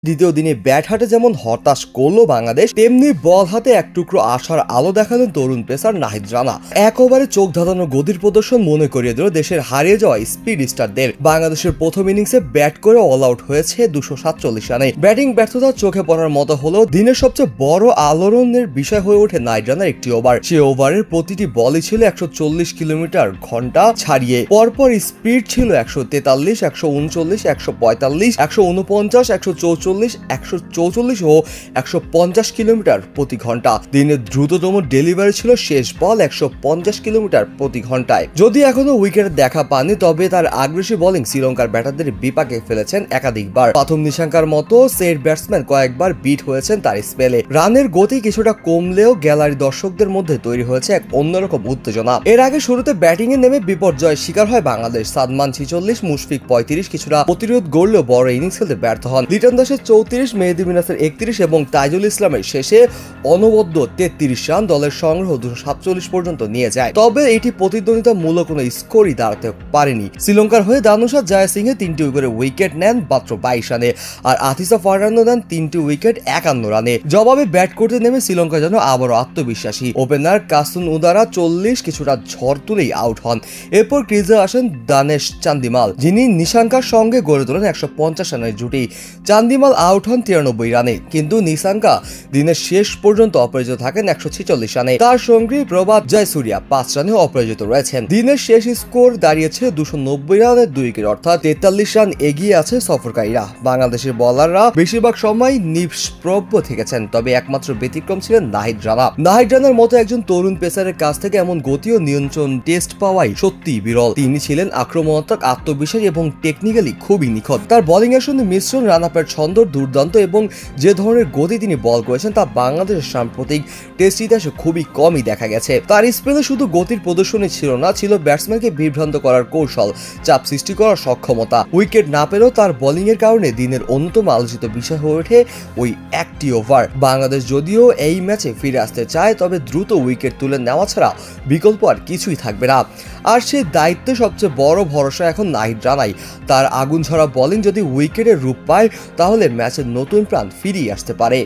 দ্বিতীয় দিনে ব্যাট হাতে যেমন হতাশ করলো বাংলাদেশ, তেমনি বল হাতে এক টুকরো আশার আলো দেখালেন তরুণ পেসার নাহিদ রানা। এক ওভারে চোখ ধাঁধানো গতির প্রদর্শন মনে করিয়ে দিল দেশের হারিয়ে যাওয়া স্পিড স্টারদের। বাংলাদেশের প্রথম ইনিংসে ব্যাট করে অল আউট হয়েছে 247 রানে। ব্যাটিং ব্যর্থতা চোখে পড়ার মতো হলেও দিনের সবচেয়ে বড় আলোড়নের বিষয় হয়ে ওঠে নাহিদ রানার একটি ওভার। সে ওভারের প্রতিটি বলই ছিল 140 কিলোমিটার ঘন্টা ছাড়িয়ে। পরপর স্পিড ছিল 143, 139, 145, 149, 144, 144 ও 150 কিলোমিটার প্রতি ঘন্টা। দিনের দ্রুততম ডেলিভারি ছিল শেষ বল 150 কিলোমিটার প্রতি ঘন্টায়। যদি এখনো উইকেট দেখা পাননি, তবে তার আগ্রাসী বোলিং শ্রীলঙ্কার ব্যাটারদের বিপাকে ফেলেছেন একাধিকবার। প্রথম নিশাঙ্কার মতো সেট ব্যাটসম্যান কয়েকবার বিট হয়েছেন তার স্পেলে। রানের গতি কিছুটা কমলেও গ্যালারি দর্শকদের মধ্যে তৈরি হয়েছে এক অন্যরকম উত্তেজনা। এর আগে শুরুতে ব্যাটিং এ নেমে বিপর্যয়ের শিকার হয় বাংলাদেশ। সাদমান 46, মুশফিক 35 কিছুটা প্রতিরোধ গড়লেও বড় ইনিংস খেলতে ব্যর্থ হন। লিটন দাসের 34, মেহেদী মিরাজের 31 এবং তাইজুল ইসলামের শেষে অনবদ্য 33 রান দলের সংগ্রহ 247 পর্যন্ত নিয়ে যায়। তবে এটি প্রতিদ্বন্দ্বিতামূলক কোনো স্কোরই দাঁড়াতে পারেনি। শ্রীলঙ্কার হয়ে দানুশা জয়সিংহে 3টি উইকেট নেন মাত্র 22 রানে, আর আতিসা ফার্নান্দো নেন 3টি উইকেট 51 রানে। জবাবে ব্যাট করতে নেমে শ্রীলঙ্কা যেন আবারও আত্মবিশ্বাসী। ওপেনার কাসুন উদারা 40 কিছুটা ঝড় তুলেই আউট হন। এরপর ক্রিজে আসেন দানেশ চান্দিমাল, যিনি নিশাঙ্কার সঙ্গে গড়ে তোলেন 150 রানের জুটি। চান্দিমাল আউট হন 93 রানে, কিন্তু নিশাঙ্কা দিনের শেষ পর্যন্ত অপরাজিত থাকেন 146 রানে। তার সঙ্গী প্রভাত জয়সূর্যা 5 রানে অপরাজিত রয়েছেন। দিনের শেষ স্কোর দাঁড়িয়েছে 290 রানের 2 উইকেট, অর্থাৎ 43 রান এগিয়ে আছে সফরকারীরা। বাংলাদেশের বোলাররা বেশিরভাগ সময় নিষ্প্রভ থেকেছেন, তবে একমাত্র ব্যতিক্রম ছিলেন নাহিদ রানা। নাহিদ রানার মতো একজন তরুণ পেসারের কাছ থেকে এমন গতি ও নিয়ন্ত্রণ টেস্ট পাওয়াই সত্যি বিরল। তিনি ছিলেন আক্রমণাত্মক, আত্মবিশ্বাসী এবং টেকনিক্যালি খুবই নিখুঁত। তার বোলিং এর সঙ্গে মিশ্রণ রান আপের ছন্দ দুর্দান্ত, এবং যে ধরনের গতি তিনি বল করেছেন তা বাংলাদেশের সাম্প্রতিক টেস্ট ইতিহাসে খুবই কমই দেখা গেছে। তার স্পেলে শুধু গতির প্রদর্শনই ছিল না, ছিল ব্যাটসম্যানকে বিভ্রান্ত করার কৌশল, চাপ সৃষ্টি করার সক্ষমতা। উইকেট না পেলেও তার বোলিং এর কারণে দিনের অন্যতম আলোচিত বিষয় হয়ে ওঠে ওই একটি ওভার। বাংলাদেশ যদিও এই ম্যাচে ফিরে আসতে চায়, তবে দ্রুত উইকেট তুলে নেওয়া ছাড়া বিকল্প আর কিছুই থাকবে না। আর সেই দায়িত্বে সবচেয়ে বড় ভরসা এখন নাহিদ রানাই। তার আগুন ঝরা বোলিং যদি উইকেটের রূপ পায়, তাহলে ম্যাচের নতুন প্রাণ ফিরিয়ে আসতে পারে।